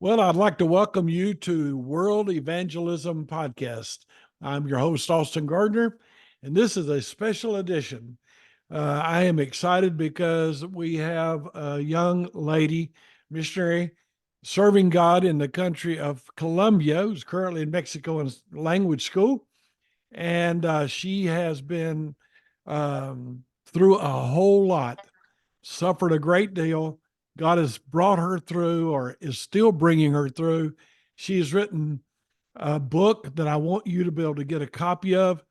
Well, I'd like to welcome you to World Evangelism Podcast. I'm your host, Austin Gardner, and this is a special edition. I am excited because we have a young lady, missionary, serving God in the country of Colombia, who's currently in Mexico in language school. And she has been through a whole lot, suffered a great deal. God has brought her through or is still bringing her through. She has written a book that I want you to be able to get a copy of.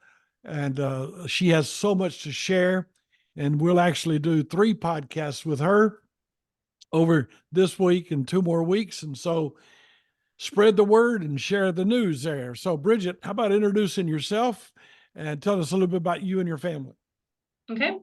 And she has so much to share. And we'll actually do 3 podcasts with her over this week and 2 more weeks. And so spread the word and share the news there. So, Bridget, how about introducing yourself and tell us a little bit about you and your family? Okay.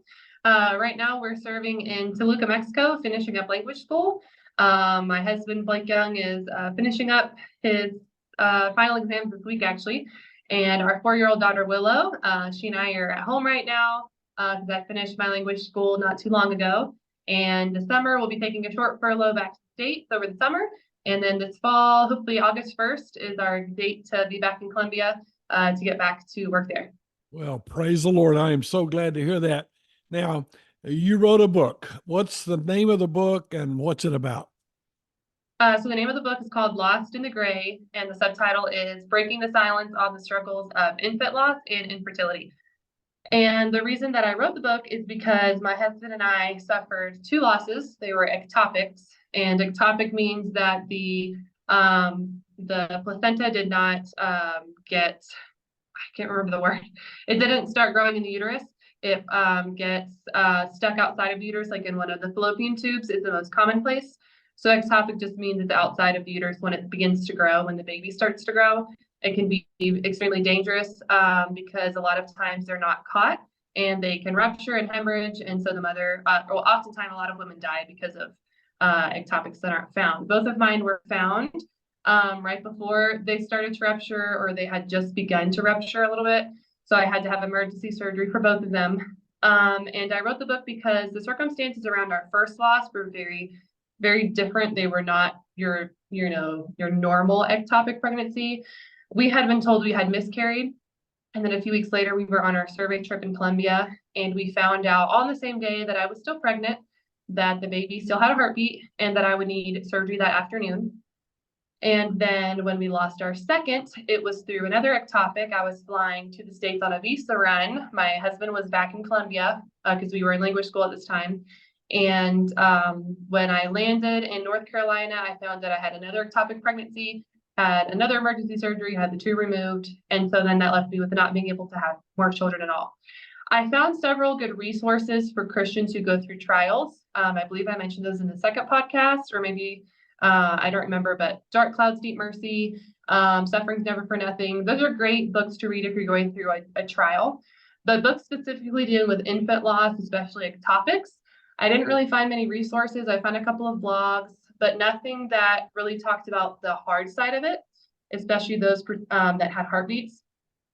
Right now we're serving in Toluca, Mexico, finishing up language school. My husband, Blake Young, is finishing up his final exams this week, actually. And our 4-year-old daughter, Willow, she and I are at home right now because I finished my language school not too long ago. And this summer, we'll be taking a short furlough back to the States over the summer. And then this fall, hopefully August 1st, is our date to be back in Colombia to get back to work there. Well, praise the Lord. I am so glad to hear that. Now, you wrote a book. What's the name of the book and what's it about? So the name of the book is called Lost in the Gray, and the subtitle is Breaking the Silence on the Struggles of Infant Loss and Infertility. And the reason that I wrote the book is because my husband and I suffered 2 losses. They were ectopics, and ectopic means that the placenta did not get, I can't remember the word. It didn't start growing in the uterus. It gets stuck outside of the uterus, like in one of the fallopian tubes is the most common place. So ectopic just means it's outside of the uterus when it begins to grow, when the baby starts to grow. It can be extremely dangerous because a lot of times they're not caught and they can rupture and hemorrhage. And so the mother, or oftentimes a lot of women die because of ectopics that aren't found. Both of mine were found right before they started to rupture, or they had just begun to rupture a little bit. So I had to have emergency surgery for both of them. And I wrote the book because the circumstances around our first loss were very, very different. They were not your normal ectopic pregnancy. We had been told we had miscarried. And then a few weeks later, we were on our survey trip in Colombia, and we found out on the same day that I was still pregnant, that the baby still had a heartbeat, and that I would need surgery that afternoon. And then when we lost our second, it was through another ectopic. I was flying to the States on a visa run. My husband was back in Colombia because we were in language school at this time. And when I landed in North Carolina, I found that I had another ectopic pregnancy, had another emergency surgery, had the 2 removed. And so then that left me with not being able to have more children at all. I found several good resources for Christians who go through trials. I believe I mentioned those in the second podcast, or maybe I don't remember, but Dark Clouds, Deep Mercy, Suffering's Never for Nothing. Those are great books to read if you're going through a trial. But books specifically dealing with infant loss, especially ectopics, I didn't really find many resources. I found a couple of blogs, but nothing that really talked about the hard side of it, especially those that had heartbeats.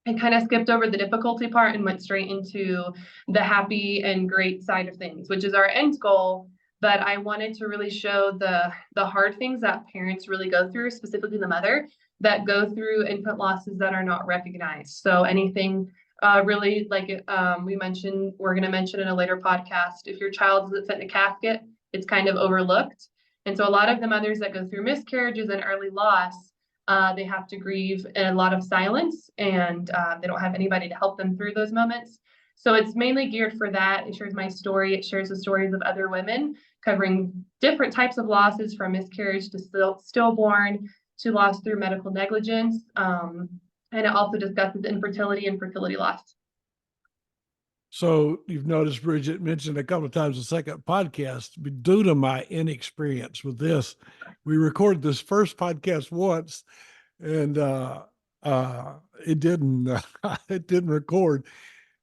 I kind of skipped over the difficulty part and went straight into the happy and great side of things, which is our end goal. But I wanted to really show the hard things that parents really go through, specifically the mother, that go through infant losses that are not recognized. So anything really like we're going to mention in a later podcast, if your child isn't set in a casket, it's kind of overlooked. And so a lot of the mothers that go through miscarriages and early loss, they have to grieve in a lot of silence, and they don't have anybody to help them through those moments. So it's mainly geared for that. It shares my story. It shares the stories of other women covering different types of losses, from miscarriage to stillborn to loss through medical negligence. And it also discusses infertility and fertility loss. So you've noticed Bridget mentioned a couple of times the second podcast, but due to my inexperience with this, we recorded this first podcast once, and it didn't it didn't record.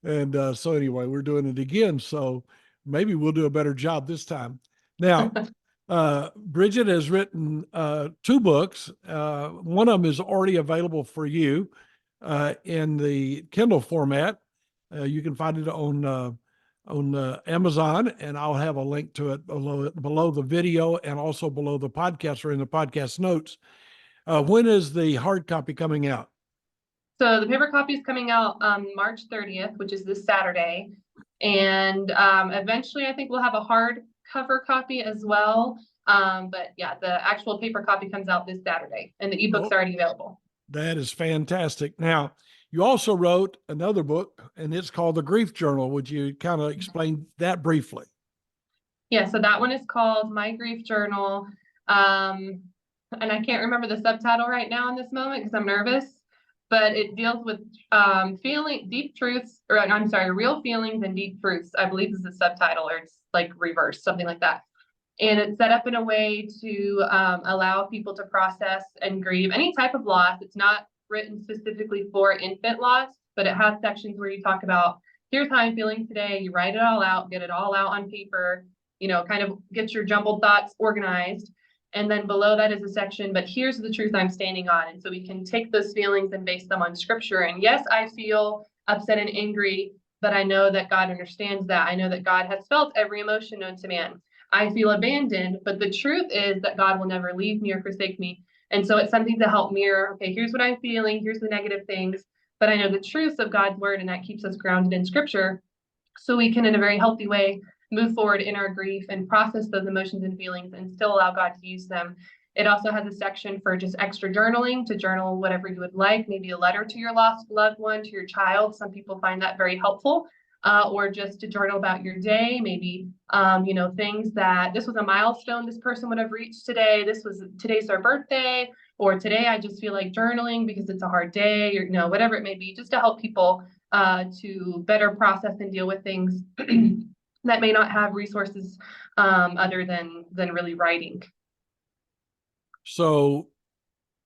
And so anyway, we're doing it again. So maybe we'll do a better job this time. Now, Bridget has written 2 books. One of them is already available for you in the Kindle format. You can find it on on Amazon, and I'll have a link to it below the video and also below the podcast or in the podcast notes. When is the hard copy coming out? So the paper copy is coming out March 30th, which is this Saturday. And eventually I think we'll have a hardcover copy as well. But yeah, the actual paper copy comes out this Saturday and the ebook's already available. That is fantastic. Now, you also wrote another book, and it's called The Grief Journal. Would you kind of explain that briefly? Yeah, so that one is called My Grief Journal. And I can't remember the subtitle right now in this moment because I'm nervous, but it deals with feeling deep truths, or I'm sorry, real feelings and deep truths, I believe is the subtitle, or it's like reversed, something like that. And it's set up in a way to allow people to process and grieve any type of loss. It's not written specifically for infant loss, but it has sections where you talk about, here's how I'm feeling today. You write it all out, get it all out on paper, kind of get your jumbled thoughts organized. And then below that is a section, but here's the truth I'm standing on. And so we can take those feelings and base them on scripture. And yes, I feel upset and angry, but I know that God understands that. I know that God has felt every emotion known to man. I feel abandoned, but the truth is that God will never leave me or forsake me. And so it's something to help mirror, okay, here's what I'm feeling, here's the negative things, but I know the truths of God's word, and that keeps us grounded in scripture. So we can, in a very healthy way, move forward in our grief and process those emotions and feelings and still allow God to use them. It also has a section for just extra journaling, to journal whatever you would like, maybe a letter to your lost loved one, to your child. Some people find that very helpful. Or just to journal about your day, maybe, things that this was a milestone this person would have reached today. Today's their birthday, or today I just feel like journaling because it's a hard day, or, whatever it may be, just to help people to better process and deal with things that may not have resources other than really writing. So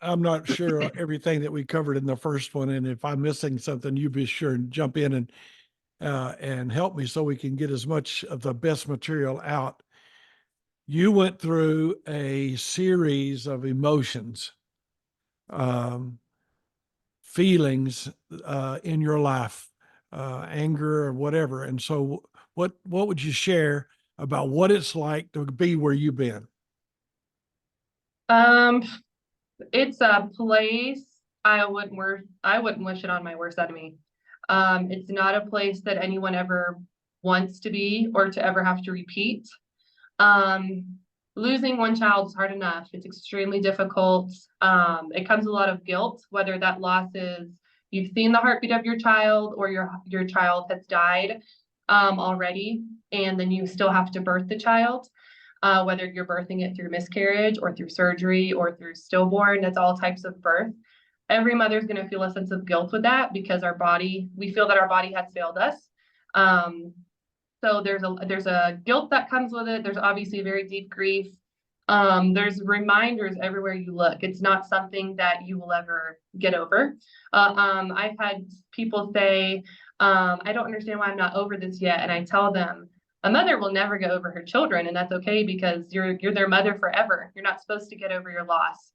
I'm not sure everything that we covered in the first one. And if I'm missing something, you be sure and jump in and help me so we can get as much of the best material out. You went through a series of emotions, feelings in your life, anger or whatever. And so what would you share about what it's like to be where you've been? It's a place I wouldn't wish it on my worst enemy. It's not a place that anyone ever wants to be or to ever have to repeat. Losing one child is hard enough. It's extremely difficult. It comes with a lot of guilt, whether that loss is you've seen the heartbeat of your child or your child has died already, and then you still have to birth the child. Whether you're birthing it through miscarriage or through surgery or through stillborn, that's all types of birth. Every mother is going to feel a sense of guilt with that because we feel that our body has failed us. So there's a guilt that comes with it. There's obviously a very deep grief. There's reminders everywhere you look. It's not something that you will ever get over. I've had people say, I don't understand why I'm not over this yet. And I tell them, a mother will never get over her children, and that's okay because you're their mother forever. You're not supposed to get over your loss.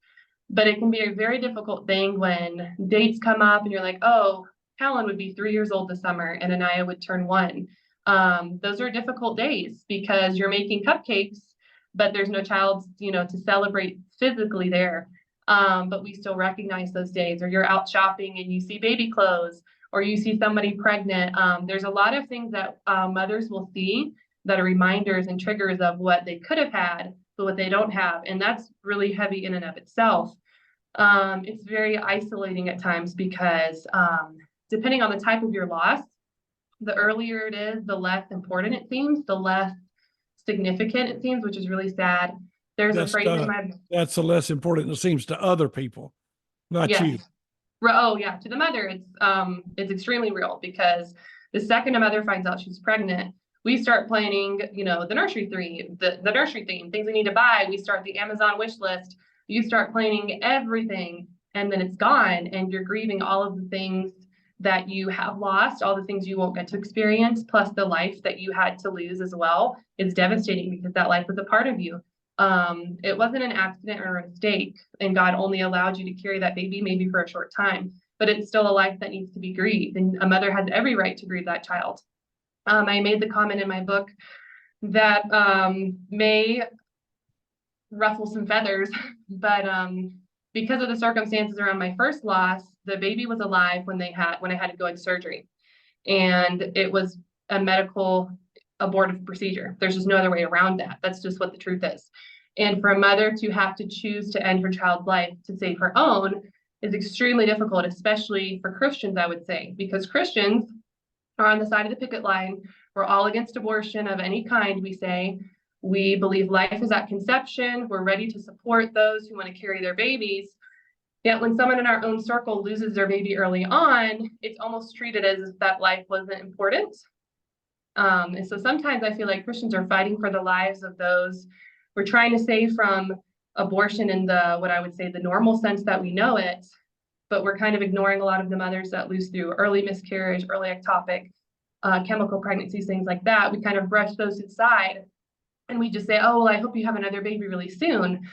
But it can be a very difficult thing when dates come up and you're like, oh, Helen would be 3 years old this summer and Anaya would turn 1. Those are difficult days because you're making cupcakes, but there's no child, to celebrate physically there. But we still recognize those days. Or you're out shopping and you see baby clothes, or you see somebody pregnant. There's a lot of things that mothers will see that are reminders and triggers of what they could have had, but what they don't have. And that's really heavy in and of itself. It's very isolating at times because depending on the type of your loss, the earlier it is, the less important it seems, the less significant it seems, which is really sad. There's a phrase in my... That's the less important it seems to other people, not you. Oh yeah, to the mother, it's extremely real because the second a mother finds out she's pregnant, we start planning, the nursery theme, things we need to buy. We start the Amazon wish list. You start planning everything, and then it's gone, and you're grieving all of the things that you have lost, all the things you won't get to experience, plus the life that you had to lose as well. It's devastating because that life was a part of you. It wasn't an accident or a mistake, and God only allowed you to carry that baby maybe for a short time, but it's still a life that needs to be grieved, and a mother has every right to grieve that child. I made the comment in my book that may ruffle some feathers, but because of the circumstances around my first loss, the baby was alive when I had to go into surgery, and it was a medical abortive procedure. There's just no other way around that. That's just what the truth is. And for a mother to have to choose to end her child's life to save her own is extremely difficult, especially for Christians, I would say, because Christians are on the side of the picket line. We're all against abortion of any kind, we say. We believe life is at conception. We're ready to support those who want to carry their babies. Yet when someone in our own circle loses their baby early on, it's almost treated as if that life wasn't important. And so sometimes I feel like Christians are fighting for the lives of those we're trying to save from abortion in the, what I would say, the normal sense that we know it, but we're kind of ignoring a lot of the mothers that lose through early miscarriage, early ectopic, chemical pregnancies, things like that. We kind of brush those aside, and we just say, oh, well, I hope you have another baby really soon.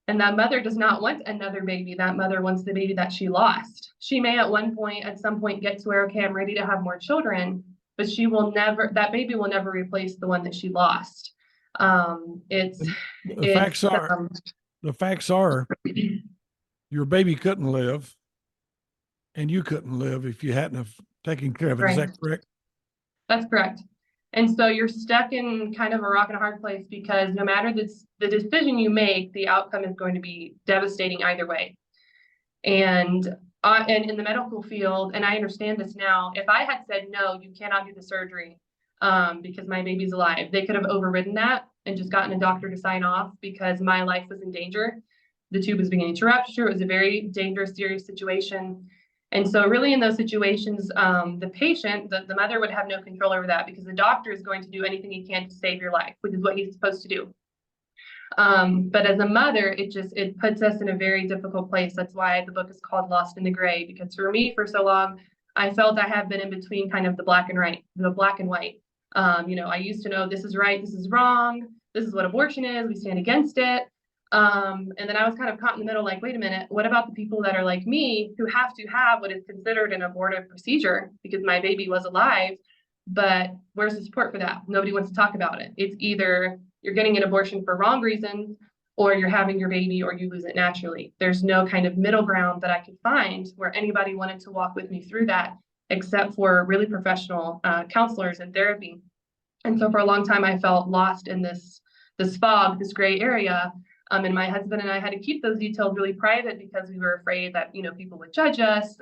And that mother does not want another baby. That mother wants the baby that she lost. She may at some point get to where, okay, I'm ready to have more children, but that baby will never replace the one that she lost. The facts are your baby couldn't live and you couldn't live if you hadn't have taken care of it. Right. Is that correct? That's correct. And so you're stuck in kind of a rock and a hard place, because no matter the decision you make, the outcome is going to be devastating either way. And in the medical field, and I understand this now, if I had said, no, you cannot do the surgery because my baby's alive, they could have overridden that and just gotten a doctor to sign off because my life was in danger. The tube was beginning to rupture. It was a very dangerous, serious situation. And so really in those situations, the patient, the mother would have no control over that, because the doctor is going to do anything he can to save your life, which is what he's supposed to do. But as a mother, it puts us in a very difficult place. That's why the book is called Lost in the Gray, because for me, for so long, I felt I have been in between kind of the black and white. I used to know this is right, this is wrong, this is what abortion is, we stand against it. And then I was kind of caught in the middle, like, wait a minute, what about the people that are like me, who have to have what is considered an abortive procedure because my baby was alive, but where's the support for that? Nobody wants to talk about it. It's either you're getting an abortion for wrong reasons, or you're having your baby, or you lose it naturally. There's no kind of middle ground that I could find where anybody wanted to walk with me through that, except for really professional counselors and therapy. And so for a long time, I felt lost in this fog, this gray area. And my husband and I had to keep those details really private because we were afraid that, people would judge us.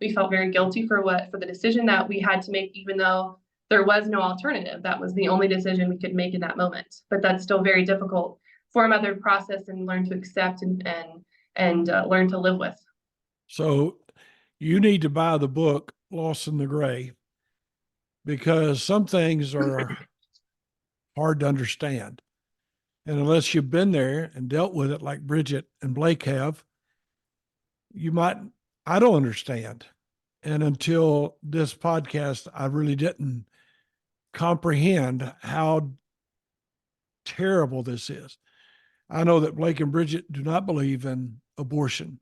We felt very guilty for the decision that we had to make, even though there was no alternative. That was the only decision we could make in that moment. But that's still very difficult for a mother to process and learn to accept and learn to live with. So you need to buy the book, Lost in the Gray, because some things are hard to understand. And unless you've been there and dealt with it like Bridgette and Blake have, I don't understand. And until this podcast, I really didn't comprehend how terrible this is. I know that Blake and Bridget do not believe in abortion,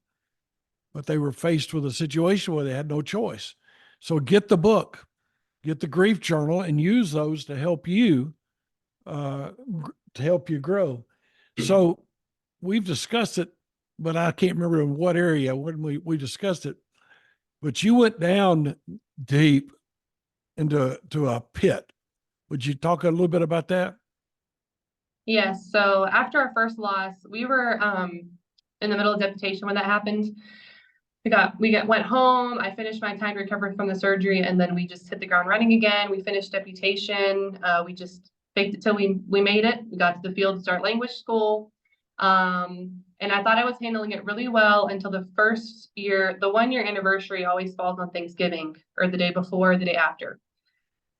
but they were faced with a situation where they had no choice. So get the book, get the grief journal, and use those to help you grow. So we've discussed it, but I can't remember in what area when we discussed it. But you went down deep into a pit. Would you talk a little bit about that? Yes. So after our first loss, we were in the middle of deputation when that happened. Went home. I finished my time recovering from the surgery, and then we just hit the ground running again. We finished deputation. We just faked it till we made it. We got to the field to start language school. And I thought I was handling it really well until the first year. The 1 year anniversary always falls on Thanksgiving, or the day before, or the day after.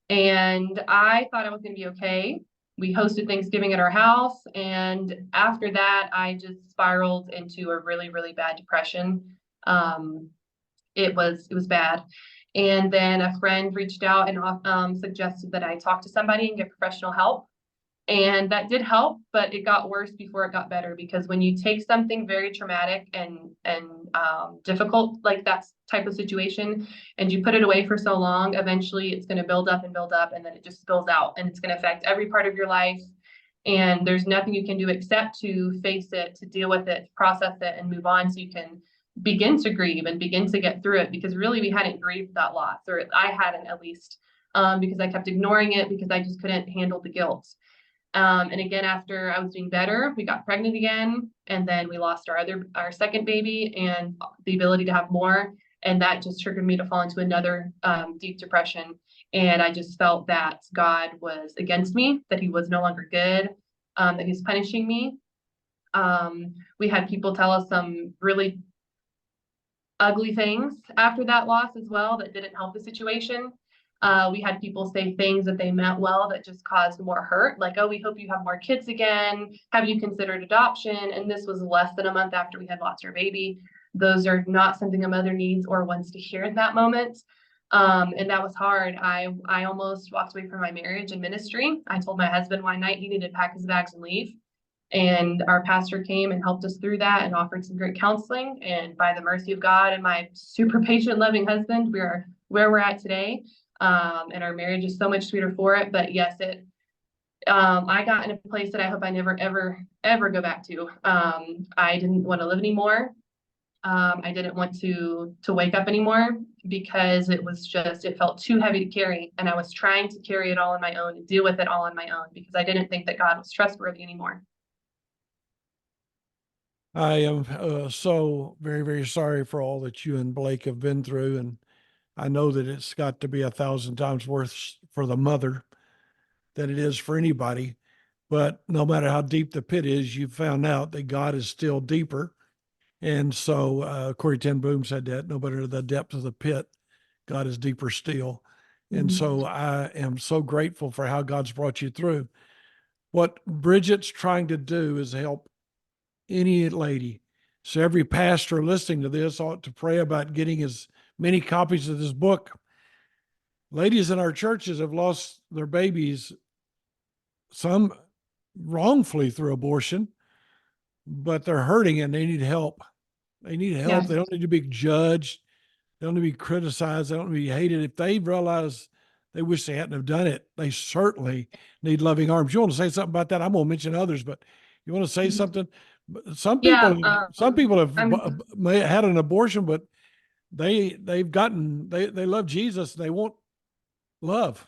And I thought I was going to be okay. We hosted Thanksgiving at our house. And after that, I just spiraled into a really, really bad depression. It was bad. And then a friend reached out and suggested that I talk to somebody and get professional help. And that did help, but it got worse before it got better, because when you take something very traumatic and difficult, like that type of situation, and you put it away for so long, eventually it's going to build up and build up, and then it just spills out, and it's going to affect every part of your life. And there's nothing you can do except to face it, to deal with it, process it, and move on, so you can begin to grieve and begin to get through it. Because really, we hadn't grieved that loss, or I hadn't, at least, because I kept ignoring it, because I just couldn't handle the guilt. And again, after I was doing better, we got pregnant again, and then we lost our second baby and the ability to have more. And that just triggered me to fall into another deep depression. And I just felt that God was against me, that he was no longer good, that he's punishing me. We had people tell us some really ugly things after that loss as well that didn't help the situation. We had people say things that they meant well that just caused more hurt, like, oh, we hope you have more kids again. Have you considered adoption? And this was less than a month after we had lost our baby. Those are not something a mother needs or wants to hear in that moment. And that was hard. I almost walked away from my marriage and ministry. I told my husband one night he needed to pack his bags and leave. And our pastor came and helped us through that and offered some great counseling. And by the mercy of God and my super patient, loving husband, we are where we're at today. And our marriage is so much sweeter for it. But yes, I got in a place that I hope I never, ever, ever go back to. I didn't want to live anymore. I didn't want to wake up anymore, because it felt too heavy to carry. And I was trying to carry it all on my own and deal with it all on my own, because I didn't think that God was trustworthy anymore. I am so very, very sorry for all that you and Blake have been through. And I know that it's got to be 1,000 times worse for the mother than it is for anybody. But no matter how deep the pit is, you found out that God is still deeper. And so Corey Ten Boom said that no matter the depth of the pit, God is deeper still. And so I am so grateful for how God's brought you through. What Bridgette's trying to do is help any lady. So every pastor listening to this ought to pray about getting as many copies of this book. Ladies in our churches have lost their babies, some wrongfully through abortion, but they're hurting and they need help. They need help. Yeah, They don't need to be judged. They don't need to be criticized. They don't need to be hated. If they realize they wish they hadn't have done it, they certainly need loving arms. You want to say something about that? I'm going to mention others, but you want to say something? Some yeah. people have I'm had an abortion, but they love Jesus. They want love.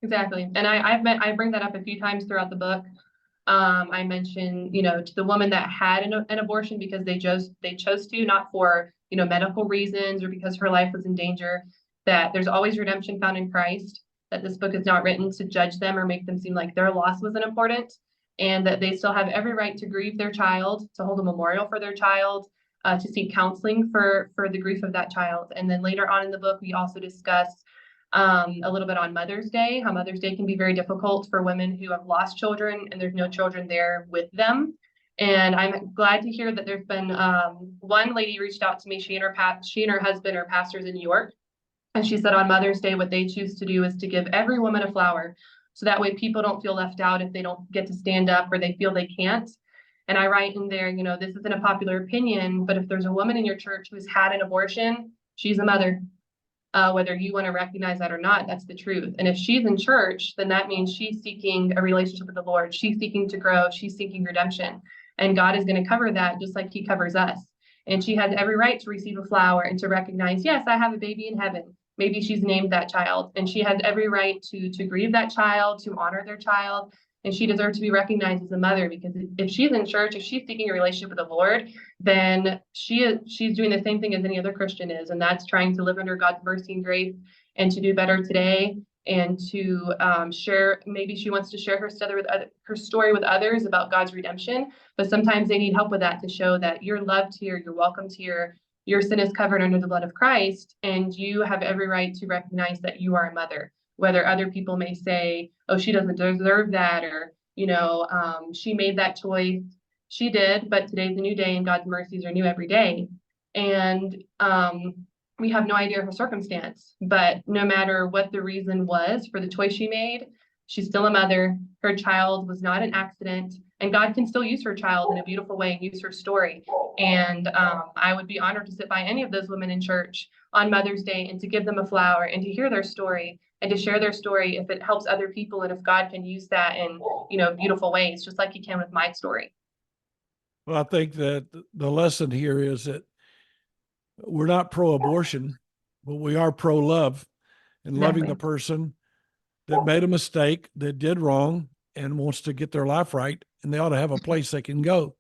Exactly. And I bring that up a few times throughout the book. I mentioned, to the woman that had an abortion because they chose to, not for, medical reasons or because her life was in danger, that there's always redemption found in Christ, that this book is not written to judge them or make them seem like their loss wasn't important, and that they still have every right to grieve their child, to hold a memorial for their child, to seek counseling for the grief of that child. And then later on in the book, we also discuss a little bit on Mother's Day, how Mother's Day can be very difficult for women who have lost children and there's no children there with them. And I'm glad to hear that there's been one lady reached out to me. She and her husband are pastors in New York. And she said on Mother's Day, what they choose to do is to give every woman a flower. So that way people don't feel left out if they don't get to stand up or they feel they can't. And I write in there, this isn't a popular opinion, but if there's a woman in your church who's had an abortion, she's a mother. Whether you want to recognize that or not, that's the truth. And if she's in church, then that means she's seeking a relationship with the Lord. She's seeking to grow. She's seeking redemption. And God is going to cover that just like he covers us. And she has every right to receive a flower and to recognize, yes, I have a baby in heaven. Maybe she's named that child. And she has every right to grieve that child, to honor their child. And she deserves to be recognized as a mother, because if she's in church, if she's seeking a relationship with the Lord, then she's doing the same thing as any other Christian is, and that's trying to live under God's mercy and grace and to do better today, and to share. Maybe she wants to share her story with others about God's redemption, but sometimes they need help with that, to show that you're loved here, you're welcomed here, your sin is covered under the blood of Christ, and you have every right to recognize that you are a mother. Whether other people may say, oh, she doesn't deserve that, or, she made that choice. She did, but today's a new day and God's mercies are new every day. And we have no idea her circumstance, but no matter what the reason was for the choice she made, She's still a mother. Her child was not an accident, and God can still use her child in a beautiful way and use her story. And I would be honored to sit by any of those women in church on Mother's Day and to give them a flower and to hear their story and to share their story if it helps other people and if God can use that in, beautiful ways, just like he can with my story. Well, I think that the lesson here is that we're not pro-abortion, but we are pro-love and loving the Exactly. person that made a mistake, that did wrong, and wants to get their life right. And they ought to have a place they can go,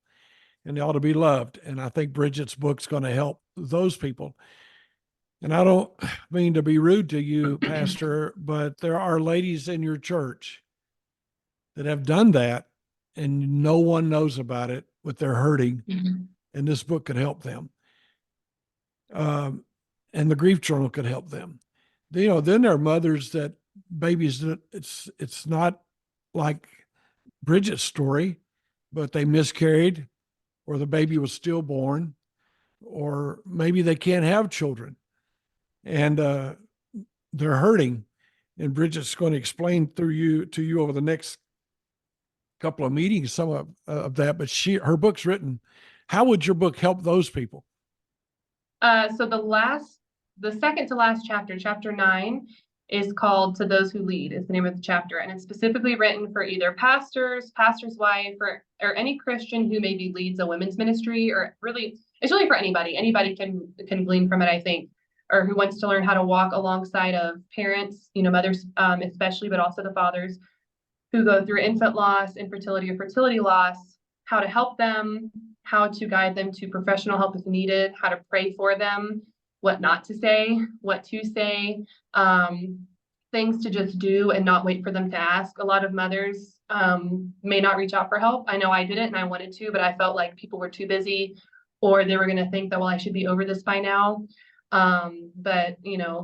and they ought to be loved. And I think Bridgette's book's going to help those people. And I don't mean to be rude to you, Pastor, but there are ladies in your church that have done that, and no one knows about it, but they're hurting, Mhm. and this book could help them. And the grief journal could help them. Then there are mothers that babies that it's not like Bridgette's story, but they miscarried, or the baby was stillborn, or maybe they can't have children, and they're hurting. And Bridgette's going to explain to you over the next couple of meetings some of that. But her book's written. How would your book help those people? So the second to last chapter, chapter 9, is called "To Those Who Lead," is the name of the chapter, and it's specifically written for either pastors, pastor's wife, or any Christian who maybe leads a women's ministry, or really, it's really for anybody. Anybody can glean from it, I think, or who wants to learn how to walk alongside of parents, mothers, especially, but also the fathers who go through infant loss, infertility, or fertility loss, how to help them, how to guide them to professional help if needed, how to pray for them, what not to say, what to say, things to just do and not wait for them to ask. A lot of mothers may not reach out for help. I know I didn't and I wanted to, but I felt like people were too busy, or they were going to think that, well, I should be over this by now. But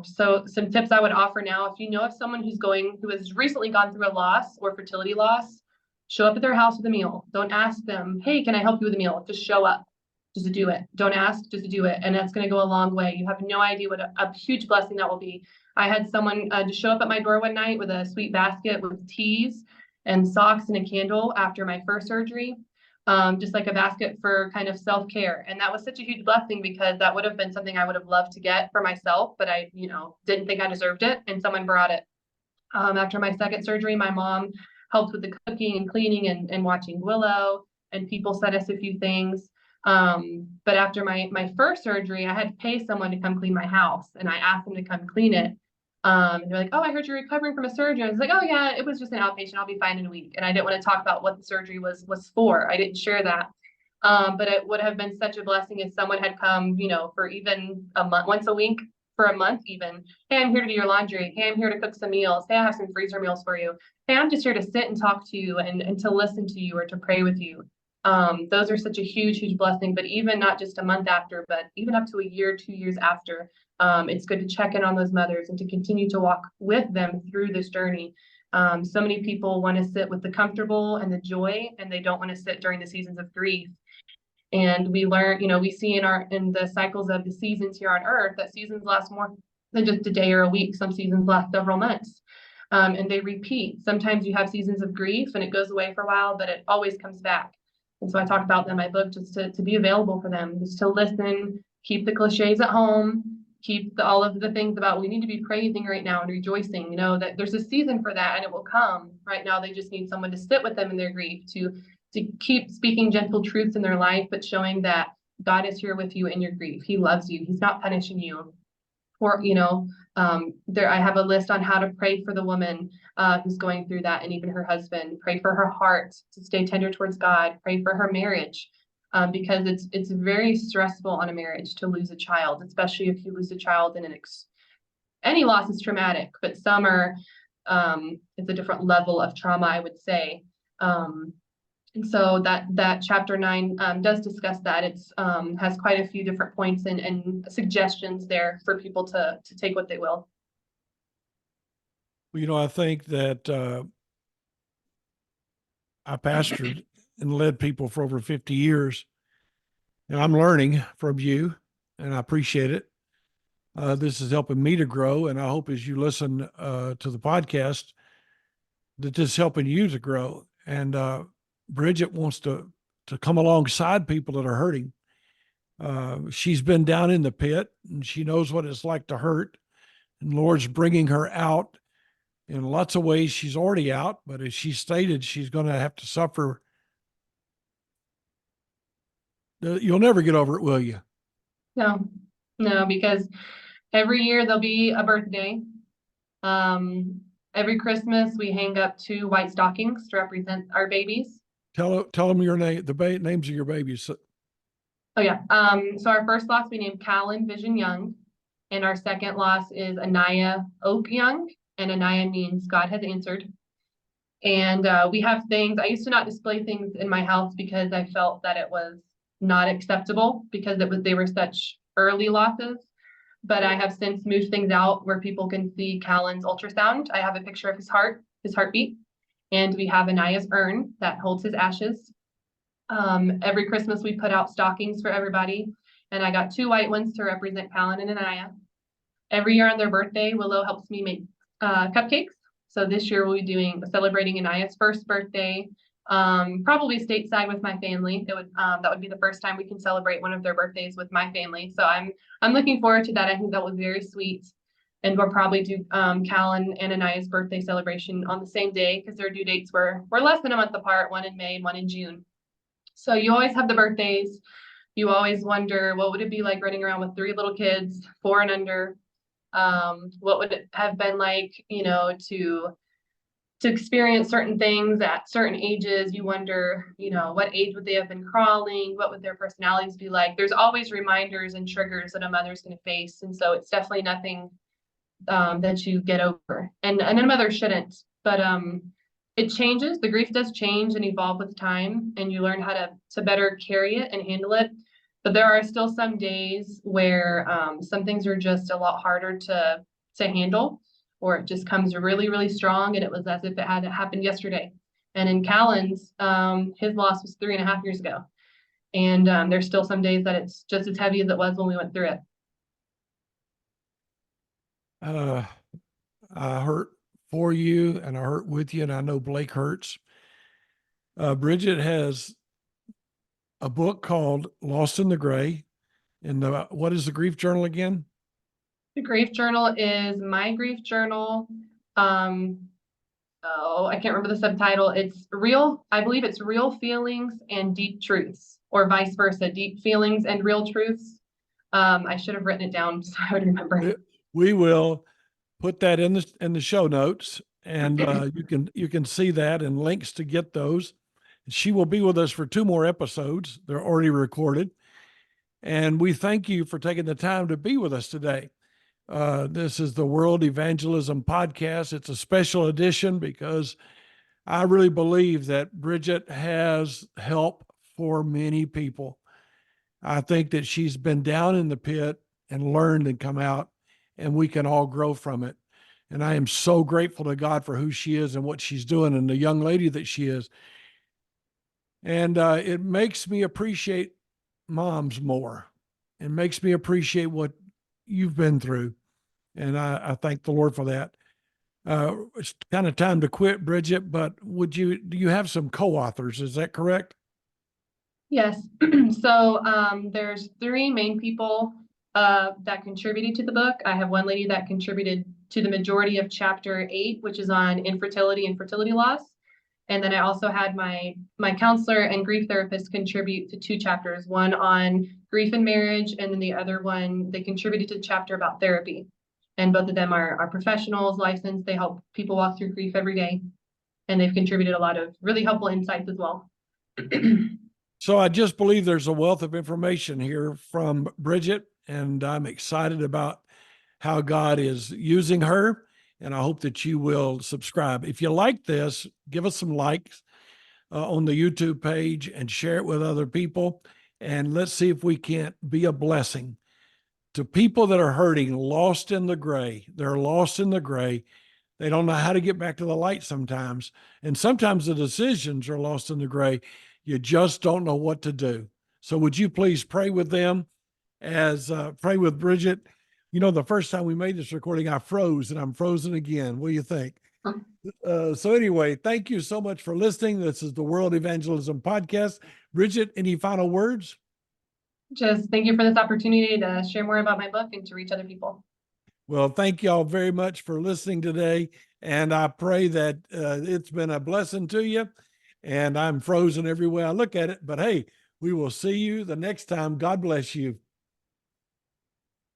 so some tips I would offer now: if you know of someone who has recently gone through a loss or fertility loss, show up at their house with a meal. Don't ask them, hey, can I help you with a meal? Just show up. Just do it. Don't ask, just do it. And that's going to go a long way. You have no idea what a huge blessing that will be. I had someone just show up at my door one night with a sweet basket with teas and socks and a candle after my first surgery. Just like a basket for kind of self-care. And that was such a huge blessing, because that would have been something I would have loved to get for myself, but I, didn't think I deserved it. And someone brought it. After my second surgery, my mom helped with the cooking and cleaning and watching Willow, and people sent us a few things. But after my first surgery, I had to pay someone to come clean my house, and I asked them to come clean it. And they're like, oh, I heard you're recovering from a surgery. I was like, oh yeah, it was just an outpatient. I'll be fine in a week. And I didn't want to talk about what the surgery was for. I didn't share that. But it would have been such a blessing if someone had come, for even a month, once a week, for a month even. Hey, I'm here to do your laundry. Hey, I'm here to cook some meals. Hey, I have some freezer meals for you. Hey, I'm just here to sit and talk to you and to listen to you or to pray with you. Those are such a huge, huge blessing. But even not just a month after, but even up to a year, 2 years after, it's good to check in on those mothers and to continue to walk with them through this journey. So many people want to sit with the comfortable and the joy, and they don't want to sit during the seasons of grief. And we learn, we see in the cycles of the seasons here on earth that seasons last more than just a day or a week. Some seasons last several months. And they repeat. Sometimes you have seasons of grief and it goes away for a while, but it always comes back. And so I talk about that in my book, just to be available for them, just to listen, keep the cliches at home, keep all of the things about we need to be praising right now and rejoicing, that there's a season for that and it will come. Right now, they just need someone to sit with them in their grief, to keep speaking gentle truths in their life, but showing that God is here with you in your grief. He loves you. He's not punishing you. Or, I have a list on how to pray for the woman who's going through that, and even her husband. Pray for her heart to stay tender towards God. Pray for her marriage, because it's very stressful on a marriage to lose a child, especially if you lose a child in any loss is traumatic, but some are it's a different level of trauma, I would say. And so that chapter 9 does discuss that. It's has quite a few different points and suggestions there for people to take what they will. Well, I think that I pastored and led people for over 50 years, and I'm learning from you, and I appreciate it. This is helping me to grow, and I hope as you listen to the podcast that is helping you to grow. And Bridget wants to come alongside people that are hurting. She's been down in the pit and she knows what it's like to hurt. And Lord's bringing her out in lots of ways. She's already out, but as she stated, she's going to have to suffer. You'll never get over it, will you? No, no, because every year there'll be a birthday. Every Christmas we hang up 2 white stockings to represent our babies. Tell them your name, names of your babies. Oh yeah. So our first loss we named Callan Vision Young, and our second loss is Anaya Oak Young, and Anaya means God has answered. And we have things. I used to not display things in my house because I felt that it was not acceptable because they were such early losses. But I have since moved things out where people can see Callan's ultrasound. I have a picture of his heartbeat, and we have Anaya's urn that holds his ashes. Every Christmas we put out stockings for everybody, and I got 2 white ones to represent Callan and Anaya. Every year on their birthday, Willow helps me make cupcakes. So this year we'll be celebrating Anaya's first birthday, probably stateside with my family. That would be the first time we can celebrate one of their birthdays with my family. So I'm looking forward to that. I think that was very sweet. And we'll probably do Callan and Anaya's birthday celebration on the same day because their due dates were less than a month apart, one in May and one in June. So you always have the birthdays. You always wonder, what would it be like running around with 3 little kids, 4 and under? What would it have been like, to experience certain things at certain ages? You wonder, what age would they have been crawling? What would their personalities be like? There's always reminders and triggers that a mother's going to face. And so it's definitely nothing that you get over. And a mother shouldn't. But it changes. The grief does change and evolve with time, and you learn how to better carry it and handle it. But there are still some days where some things are just a lot harder to handle, or it just comes really, really strong, and it was as if it had happened yesterday. And in Callan's, his loss was 3.5 years ago. And there's still some days that it's just as heavy as it was when we went through it. I hurt for you and I hurt with you, and I know Blake hurts. Bridget has a book called Lost in the Gray. And what is the grief journal again? The grief journal is my grief journal. I can't remember the subtitle. I believe it's Real Feelings and Deep Truths, or vice versa, Deep Feelings and Real Truths. I should have written it down so I would remember. We will put that in the show notes, and you can see that and links to get those. She will be with us for 2 more episodes. They're already recorded. And we thank you for taking the time to be with us today. This is the World Evangelism Podcast. It's a special edition because I really believe that Bridget has help for many people. I think that she's been down in the pit and learned and come out, and we can all grow from it. And I am so grateful to God for who she is and what she's doing and the young lady that she is. And it makes me appreciate moms more. It makes me appreciate what you've been through. And I thank the Lord for that. It's kind of time to quit, Bridget, but do you have some co-authors? Is that correct? Yes. So there's 3 main people that contributed to the book. I have one lady that contributed to the majority of chapter 8, which is on infertility and fertility loss. And then I also had my counselor and grief therapist contribute to 2 chapters, one on grief and marriage, and then the other one, they contributed to the chapter about therapy. And both of them are professionals, licensed. They help people walk through grief every day. And they've contributed a lot of really helpful insights as well. So I just believe there's a wealth of information here from Bridget, and I'm excited about how God is using her. And I hope that you will subscribe. If you like this, give us some likes on the YouTube page and share it with other people. And let's see if we can't be a blessing to people that are hurting, lost in the gray. They're lost in the gray. They don't know how to get back to the light sometimes. And sometimes the decisions are lost in the gray. You just don't know what to do. So would you please pray with them pray with Bridget? The first time we made this recording, I froze and I'm frozen again. What do you think? So anyway, thank you so much for listening. This is the World Evangelism Podcast. Bridget, any final words? Just thank you for this opportunity to share more about my book and to reach other people. Well, thank you all very much for listening today. And I pray that it's been a blessing to you. And I'm frozen every way I look at it. But hey, we will see you the next time. God bless you.